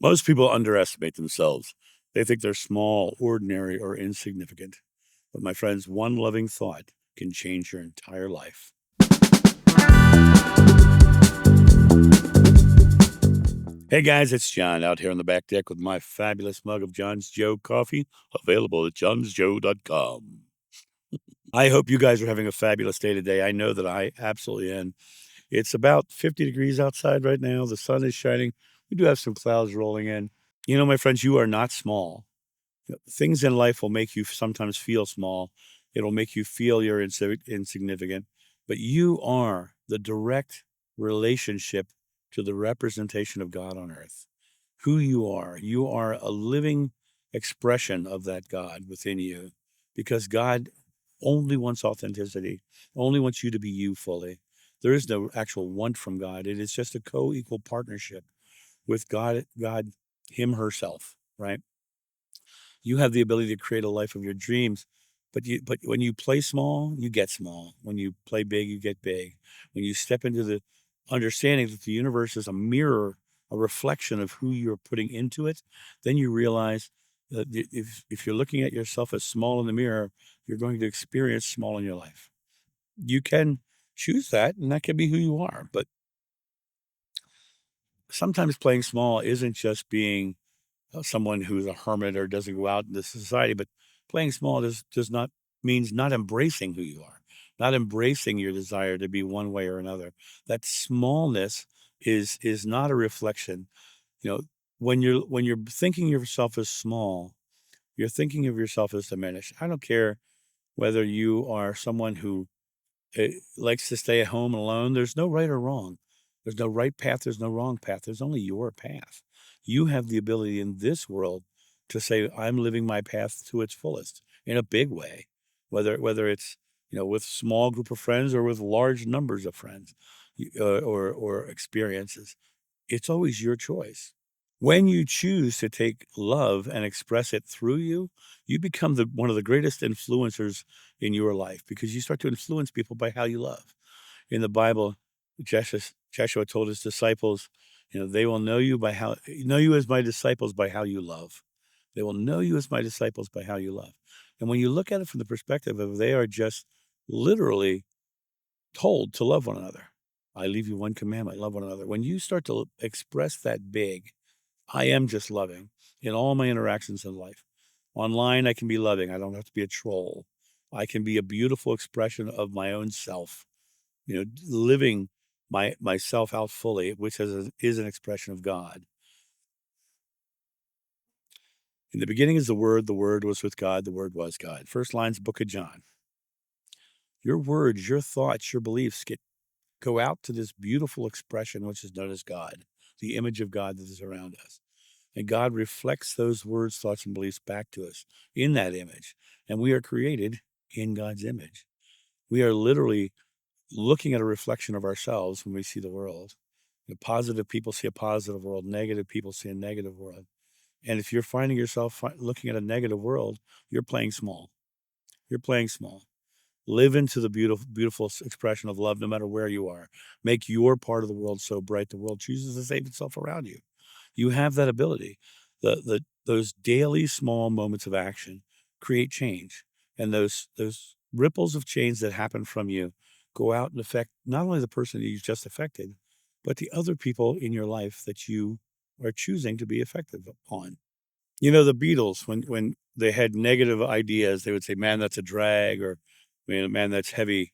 Most people underestimate themselves. They think they're small, ordinary, or insignificant. But my friends, one loving thought can change your entire life. Hey guys, it's John out here on the back deck with my fabulous mug of John's Joe coffee, available at johnsjoe.com. I hope you guys are having a fabulous day today. I know that I absolutely am. It's about 50 degrees outside right now. The sun is shining. We do have some clouds rolling in. My friends, you are not small. Things in life will make you sometimes feel small. It'll make you feel you're insignificant, but you are the direct relationship to the representation of God on earth. Who you are a living expression of that God within you because God only wants authenticity, only wants you to be you fully. There is no actual want from God. It is just a co-equal partnership with God, Him herself, right? You have the ability to create a life of your dreams, but when you play small, you get small. When you play big, you get big. When you step into the understanding that the universe is a mirror, a reflection of who you're putting into it, then you realize that if you're looking at yourself as small in the mirror, you're going to experience small in your life. You can choose that, and that can be who you are. But sometimes playing small isn't just being someone who's a hermit or doesn't go out into society, but playing small does not means not embracing who you are, not embracing your desire to be one way or another. That smallness is not a reflection. You know, when you're thinking of yourself as small, you're thinking of yourself as diminished. I don't care whether you are someone who likes to stay at home alone. There's no right or wrong. There's no right path. There's no wrong path. There's only your path. You have the ability in this world to say, I'm living my path to its fullest in a big way, whether it's, with small group of friends or with large numbers of friends or experiences. It's always your choice. When you choose to take love and express it through you, you become one of the greatest influencers in your life because you start to influence people by how you love. In the Bible, Joshua told his disciples, they will know you as my disciples by how you love. They will know you as my disciples by how you love. And when you look at it from the perspective of they are just literally told to love one another. I leave you one commandment, love one another. When you start to express that big, I am just loving in all my interactions in life. Online, I can be loving. I don't have to be a troll. I can be a beautiful expression of my own self, living myself out fully, which is an expression of God. In the beginning is the Word was with God, the Word was God. First line's Book of John. Your words, your thoughts, your beliefs go out to this beautiful expression, which is known as God, the image of God that is around us. And God reflects those words, thoughts, and beliefs back to us in that image. And we are created in God's image. We are literally looking at a reflection of ourselves when we see the world. Positive people see a positive world, negative people see a negative world. And if you're finding yourself looking at a negative world, you're playing small. You're playing small. Live into the beautiful expression of love no matter where you are. Make your part of the world so bright the world chooses to save itself around you. You have that ability. Those daily small moments of action create change. And those ripples of change that happen from you go out and affect not only the person that you just affected, but the other people in your life that you are choosing to be effective on. The Beatles, when they had negative ideas, they would say, "Man, that's a drag," or "Man, that's heavy."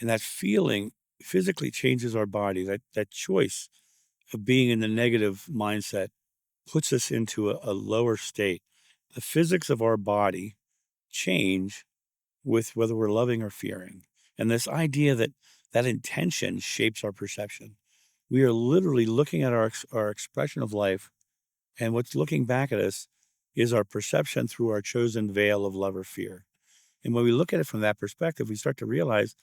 And that feeling physically changes our body. That choice of being in the negative mindset puts us into a lower state. The physics of our body change with whether we're loving or fearing. And this idea that intention shapes our perception. We are literally looking at our expression of life, and what's looking back at us is our perception through our chosen veil of love or fear. And when we look at it from that perspective, we start to realize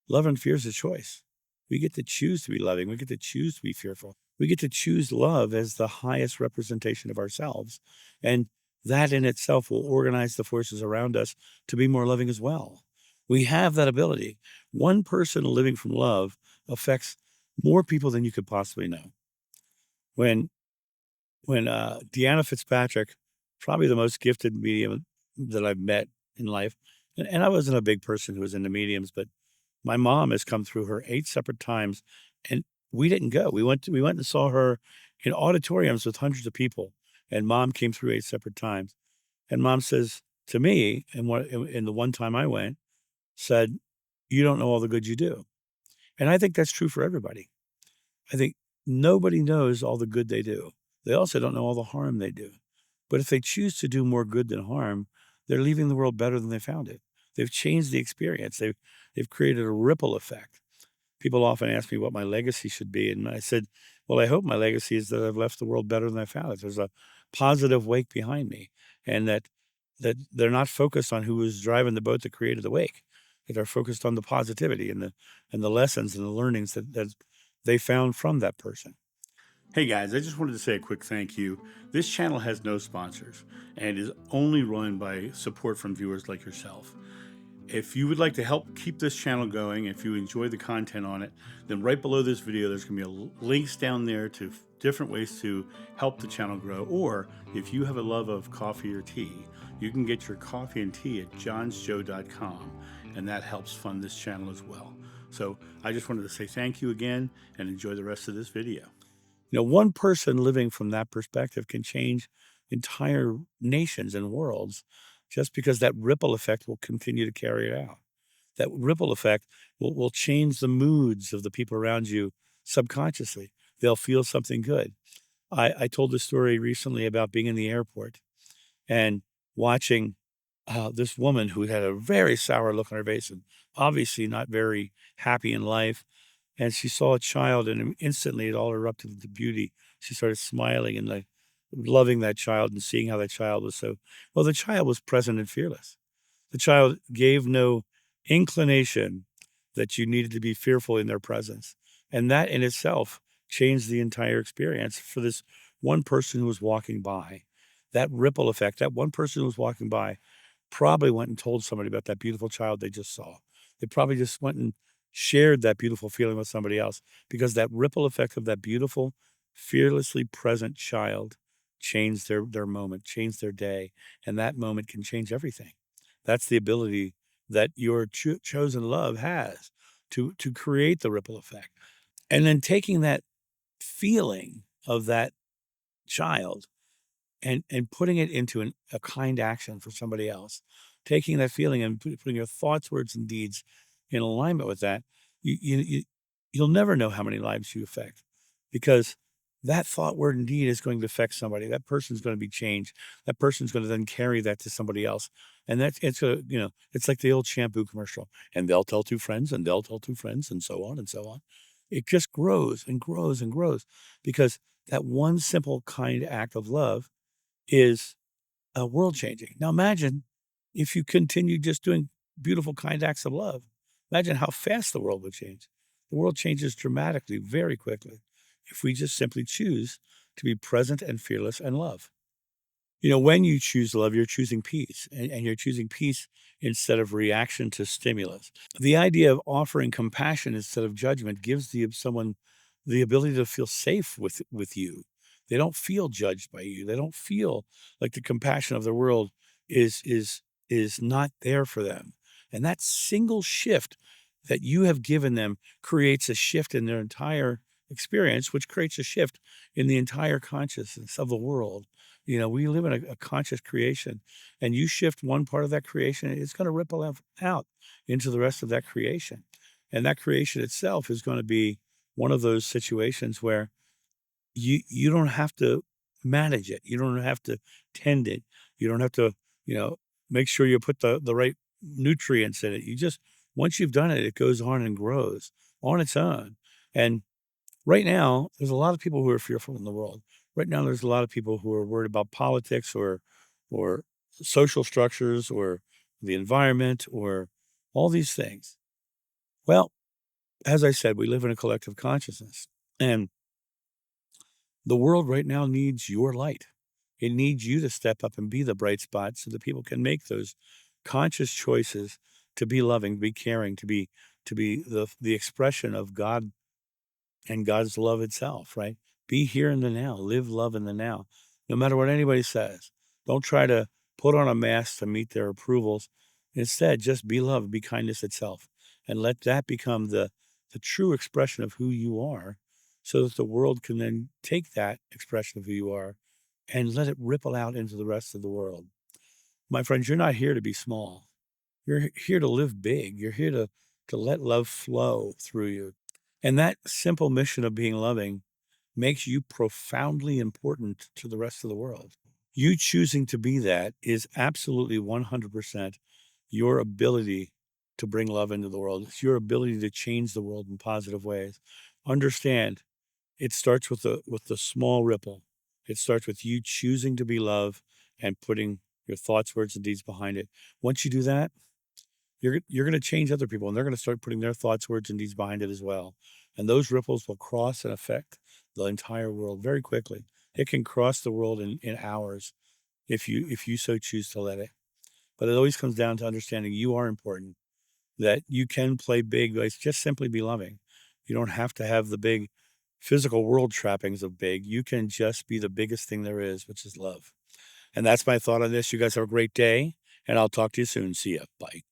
love and fear is a choice. We get to choose to be loving. We get to choose to be fearful. We get to choose love as the highest representation of ourselves. And that in itself will organize the forces around us to be more loving as well. We have that ability. One person living from love affects more people than you could possibly know. When when Deanna Fitzpatrick, probably the most gifted medium that I've met in life, and I wasn't a big person who was into mediums, but my mom has come through her 8 separate times, and we didn't go. We went and saw her in auditoriums with hundreds of people, and mom came through 8 separate times. And mom says to me, and the one time I went, said, "You don't know all the good you do." And I think that's true for everybody. I think nobody knows all the good they do. They also don't know all the harm they do. But if they choose to do more good than harm, they're leaving the world better than they found it. They've changed the experience. They've created a ripple effect. People often ask me what my legacy should be, and I said, "Well, I hope my legacy is that I've left the world better than I found it. There's a positive wake behind me, and that they're not focused on who was driving the boat that created the wake. That they're focused on the positivity and the lessons and the learnings that they found from that person." Hey guys, I just wanted to say a quick thank you. This channel has no sponsors and is only run by support from viewers like yourself. If you would like to help keep this channel going, if you enjoy the content on it, then right below this video, there's going to be links down there to different ways to help the channel grow. Or if you have a love of coffee or tea, you can get your coffee and tea at johnsjoe.com, and that helps fund this channel as well. So I just wanted to say thank you again and enjoy the rest of this video. One person living from that perspective can change entire nations and worlds just because that ripple effect will continue to carry it out. That ripple effect will change the moods of the people around you subconsciously. They'll feel something good. I told this story recently about being in the airport and watching this woman who had a very sour look on her face and obviously not very happy in life, and she saw a child, and instantly it all erupted into beauty. She started smiling and like loving that child and seeing how that child was so well. The child was present and fearless. The child gave no inclination that you needed to be fearful in their presence, and that in itself changed the entire experience for this one person who was walking by. That ripple effect. That one person who was walking by probably went and told somebody about that beautiful child they just saw. They probably just went and shared that beautiful feeling with somebody else because that ripple effect of that beautiful, fearlessly present child changed their moment, changed their day, and that moment can change everything. That's the ability that your chosen love has to create the ripple effect. And then taking that feeling of that child and putting it into a kind action for somebody else, taking that feeling and putting your thoughts, words, and deeds in alignment with that, you'll never know how many lives you affect because that thought, word, and deed is going to affect somebody. That person's going to be changed. That person's going to then carry that to somebody else. And it's like the old shampoo commercial. And they'll tell 2 friends, and they'll tell 2 friends, and so on and so on. It just grows and grows and grows because that one simple kind act of love is world changing. Now imagine if you continue just doing beautiful, kind acts of love. Imagine how fast the world would change. The world changes dramatically, very quickly, if we just simply choose to be present and fearless and love. When you choose love, you're choosing peace, and you're choosing peace instead of reaction to stimulus. The idea of offering compassion instead of judgment gives someone the ability to feel safe with you. They don't feel judged by you. They don't feel like the compassion of the world is not there for them. And that single shift that you have given them creates a shift in their entire experience, which creates a shift in the entire consciousness of the world. We live in a conscious creation, and you shift one part of that creation, it's going to ripple out into the rest of that creation. And that creation itself is going to be one of those situations where you don't have to manage it. You don't have to tend it. You don't have to, make sure you put the right nutrients in it. Once you've done it, it goes on and grows on its own. And right now, there's a lot of people who are fearful in the world. Right now, there's a lot of people who are worried about politics or social structures or the environment or all these things. Well, as I said, we live in a collective consciousness, and the world right now needs your light. It needs you to step up and be the bright spot so that people can make those conscious choices to be loving, to be caring, to be the expression of God and God's love itself, right? Be here in the now. Live love in the now, no matter what anybody says. Don't try to put on a mask to meet their approvals. Instead, just be love, be kindness itself, and let that become the true expression of who you are so that the world can then take that expression of who you are and let it ripple out into the rest of the world. My friends, you're not here to be small. You're here to live big. You're here to let love flow through you. And that simple mission of being loving makes you profoundly important to the rest of the world. You choosing to be that is absolutely 100% your ability to bring love into the world. It's your ability to change the world in positive ways. Understand, it starts with the small ripple. It starts with you choosing to be love and putting your thoughts, words, and deeds behind it. Once you do that, you're gonna change other people, and they're gonna start putting their thoughts, words, and deeds behind it as well. And those ripples will cross and affect the entire world very quickly. It can cross the world in hours if you so choose to let it. But it always comes down to understanding you are important, that you can play big, but it's just simply be loving. You don't have to have the big physical world trappings of big. You can just be the biggest thing there is, which is love. And that's my thought on this. You guys have a great day, and I'll talk to you soon. See ya. Bye.